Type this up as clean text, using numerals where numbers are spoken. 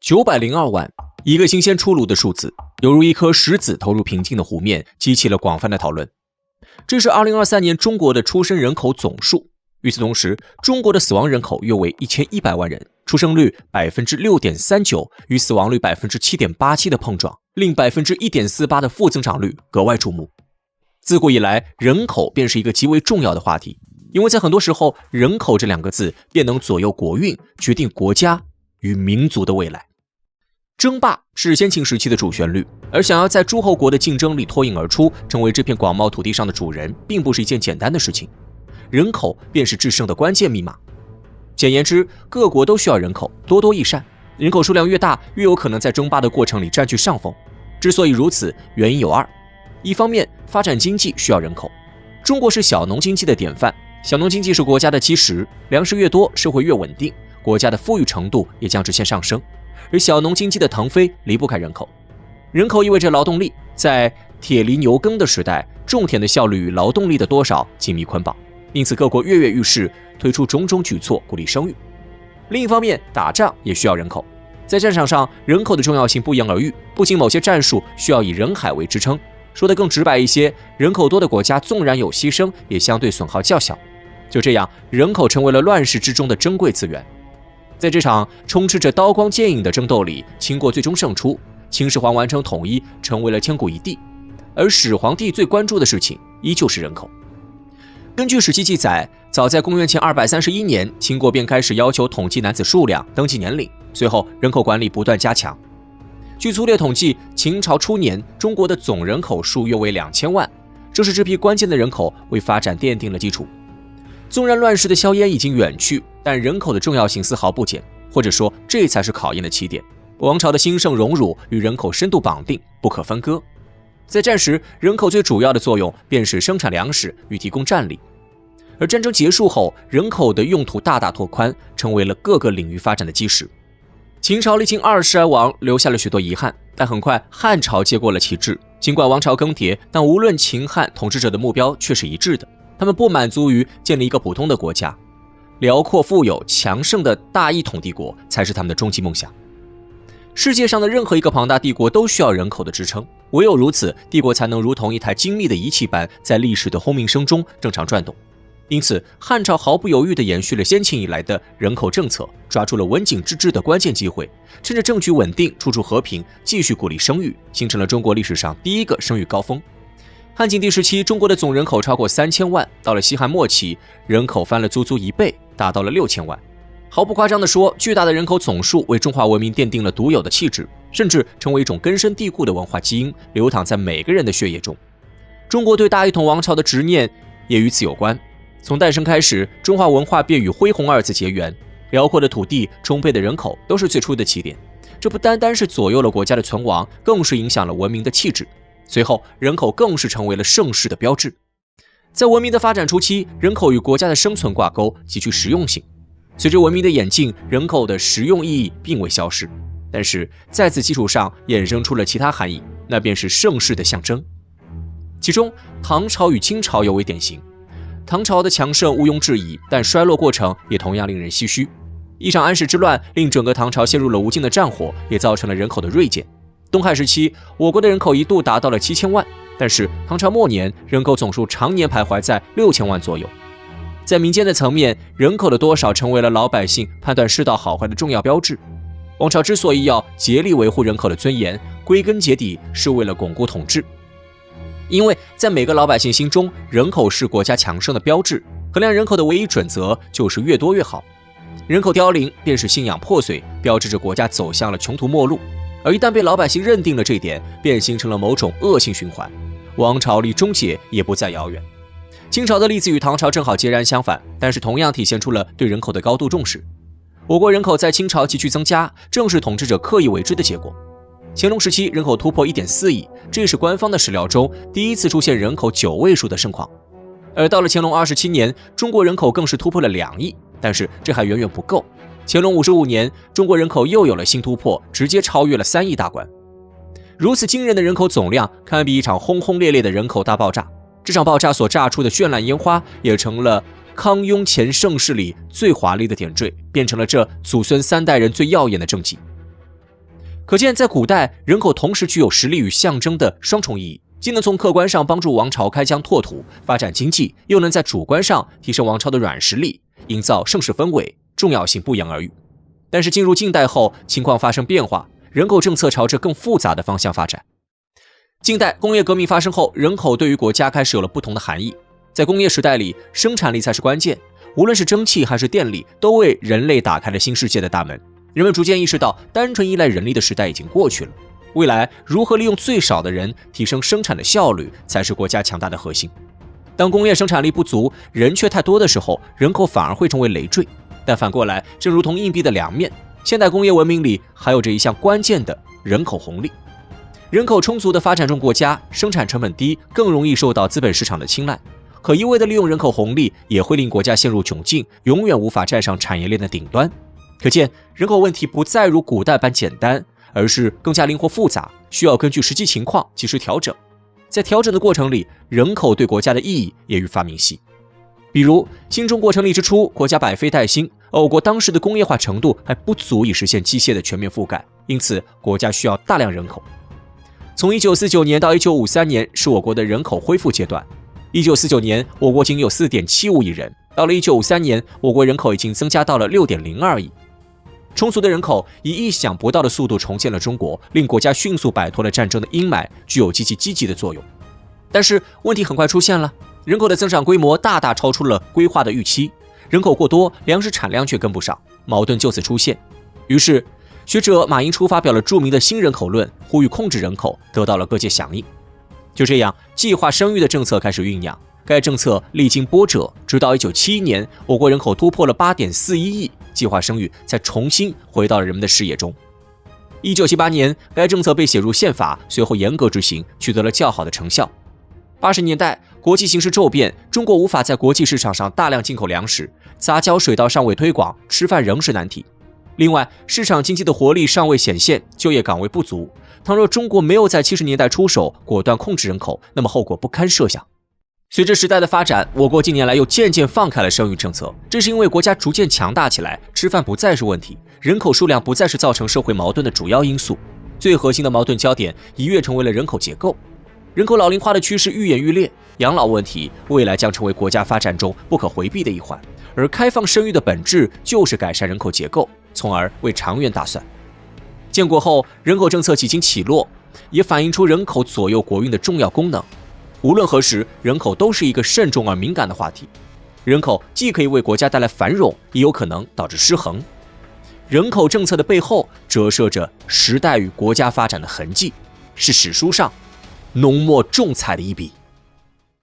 902万，一个新鲜出炉的数字，犹如一颗石子投入平静的湖面，激起了广泛的讨论。这是2023年中国的出生人口总数。与此同时，中国的死亡人口约为1100万人，出生率 6.39% 与死亡率 7.87% 的碰撞，令 1.48% 的负增长率格外注目。自古以来，人口便是一个极为重要的话题，因为在很多时候，人口这两个字便能左右国运，决定国家与民族的未来。争霸是先秦时期的主旋律，而想要在诸侯国的竞争里脱颖而出，成为这片广袤土地上的主人，并不是一件简单的事情。人口便是制胜的关键密码。简言之，各国都需要人口，多多益善。人口数量越大，越有可能在争霸的过程里占据上风。之所以如此，原因有二：一方面，发展经济需要人口。中国是小农经济的典范，小农经济是国家的基石，粮食越多，社会越稳定，国家的富裕程度也将直线上升。而小农经济的腾飞离不开人口，人口意味着劳动力。在铁犁牛耕的时代，种田的效率与劳动力的多少紧密捆绑，因此各国跃跃欲试，推出种种举措鼓励生育。另一方面，打仗也需要人口，在战场上，人口的重要性不言而喻。不仅某些战术需要以人海为支撑，说得更直白一些，人口多的国家纵然有牺牲，也相对损耗较小。就这样，人口成为了乱世之中的珍贵资源。在这场充斥着刀光剑影的争斗里，秦国最终胜出，秦始皇完成统一，成为了千古一帝。而始皇帝最关注的事情依旧是人口。根据史记记载，早在公元前231年，秦国便开始要求统计男子数量、登记年龄，随后人口管理不断加强。据粗略统计，秦朝初年，中国的总人口数约为2000万，正是这批关键的人口为发展奠定了基础。纵然乱世的硝烟已经远去，但人口的重要性丝毫不减，或者说这才是考验的起点。王朝的兴盛荣辱与人口深度绑定，不可分割。在战时，人口最主要的作用便是生产粮食与提供战力，而战争结束后，人口的用途大大拓宽，成为了各个领域发展的基石。秦朝历经20而亡，留下了许多遗憾，但很快汉朝接过了旗帜。尽管王朝更迭，但无论秦汉，统治者的目标却是一致的，他们不满足于建立一个普通的国家，辽阔富有强盛的大一统帝国才是他们的终极梦想。世界上的任何一个庞大帝国都需要人口的支撑，唯有如此，帝国才能如同一台精密的仪器般，在历史的轰鸣声中正常转动。因此，汉朝毫不犹豫地延续了先秦以来的人口政策，抓住了文景之治的关键机会，趁着政局稳定、处处和平，继续鼓励生育，形成了中国历史上第一个生育高峰。汉景帝时期，中国的总人口超过3000万，到了西汉末期，人口翻了足足1倍，达到了6000万。毫不夸张地说，巨大的人口总数为中华文明奠定了独有的气质，甚至成为一种根深蒂固的文化基因，流淌在每个人的血液中。中国对大一统王朝的执念也与此有关。从诞生开始，中华文化便与恢弘二字结缘，辽阔的土地、充沛的人口都是最初的起点。这不单单是左右了国家的存亡，更是影响了文明的气质。随后，人口更是成为了盛世的标志。在文明的发展初期，人口与国家的生存挂钩，极具实用性。随着文明的演进，人口的实用意义并未消失，但是在此基础上衍生出了其他含义，那便是盛世的象征。其中，唐朝与清朝尤为典型。唐朝的强盛毋庸置疑，但衰落过程也同样令人唏嘘。一场安史之乱令整个唐朝陷入了无尽的战火，也造成了人口的锐减。东汉时期，我国的人口一度达到了7000万，但是唐朝末年，人口总数常年徘徊在6000万左右。在民间的层面，人口的多少成为了老百姓判断世道好坏的重要标志。王朝之所以要竭力维护人口的尊严，归根结底是为了巩固统治。因为在每个老百姓心中，人口是国家强盛的标志，衡量人口的唯一准则就是越多越好。人口凋零便是信仰破碎，标志着国家走向了穷途末路。而一旦被老百姓认定了这一点，便形成了某种恶性循环，王朝离终结也不再遥远。清朝的例子与唐朝正好截然相反，但是同样体现出了对人口的高度重视。我国人口在清朝急剧增加，正是统治者刻意为之的结果。乾隆时期人口突破1.4亿，这也是官方的史料中第一次出现人口9位数的盛况。而到了乾隆27年，中国人口更是突破了2亿，但是这还远远不够。乾隆55年，中国人口又有了新突破，直接超越了3亿大关。如此惊人的人口总量，堪比一场轰轰烈烈的人口大爆炸。这场爆炸所炸出的绚烂烟花，也成了康雍乾盛世里最华丽的点缀，变成了这祖孙3代人最耀眼的政绩。可见，在古代，人口同时具有实力与象征的双重意义，既能从客观上帮助王朝开疆拓土、发展经济，又能在主观上提升王朝的软实力，营造盛世氛围，重要性不言而喻。但是进入近代后，情况发生变化，人口政策朝着更复杂的方向发展。近代工业革命发生后，人口对于国家开始有了不同的含义。在工业时代里，生产力才是关键，无论是蒸汽还是电力，都为人类打开了新世界的大门。人们逐渐意识到，单纯依赖人力的时代已经过去了。未来如何利用最少的人提升生产的效率，才是国家强大的核心。当工业生产力不足，人却太多的时候，人口反而会成为累赘。但反过来，正如同硬币的两面，现代工业文明里还有着一项关键的人口红利。人口充足的发展中国家，生产成本低，更容易受到资本市场的青睐。可一味的利用人口红利，也会令国家陷入窘境，永远无法站上产业链的顶端。可见，人口问题不再如古代般简单，而是更加灵活复杂，需要根据实际情况及时调整。在调整的过程里，人口对国家的意义也愈发明晰。比如，新中国成立之初，国家百废待兴，而我国当时的工业化程度还不足以实现机械的全面覆盖，因此国家需要大量人口。从1949年到1953年是我国的人口恢复阶段。1949年，我国仅有 4.75 亿人，到了1953年，我国人口已经增加到了 6.02 亿。充足的人口以意想不到的速度重建了中国，令国家迅速摆脱了战争的阴霾，具有极其积极的作用。但是问题很快出现了，人口的增长规模大大超出了规划的预期，人口过多，粮食产量却跟不上，矛盾就此出现。于是，学者马寅初发表了著名的新人口论，呼吁控制人口，得到了各界响应。就这样，计划生育的政策开始酝酿。该政策历经波折，直到1971年，我国人口突破了 8.41 亿，计划生育才重新回到了人们的视野中。1978年，该政策被写入宪法，随后严格执行，取得了较好的成效。80年代，国际形势骤变，中国无法在国际市场上大量进口粮食，杂交水稻尚未推广，吃饭仍是难题。另外，市场经济的活力尚未显现，就业岗位不足。倘若中国没有在70年代出手，果断控制人口，那么后果不堪设想。随着时代的发展，我国近年来又渐渐放开了生育政策，这是因为国家逐渐强大起来，吃饭不再是问题，人口数量不再是造成社会矛盾的主要因素，最核心的矛盾焦点一跃成为了人口结构。人口老龄化的趋势愈演愈烈，养老问题未来将成为国家发展中不可回避的一环，而开放生育的本质就是改善人口结构，从而为长远打算。建国后，人口政策几经起落，也反映出人口左右国运的重要功能。无论何时，人口都是一个慎重而敏感的话题。人口既可以为国家带来繁荣，也有可能导致失衡。人口政策的背后折射着时代与国家发展的痕迹，是史书上浓墨重彩的一笔。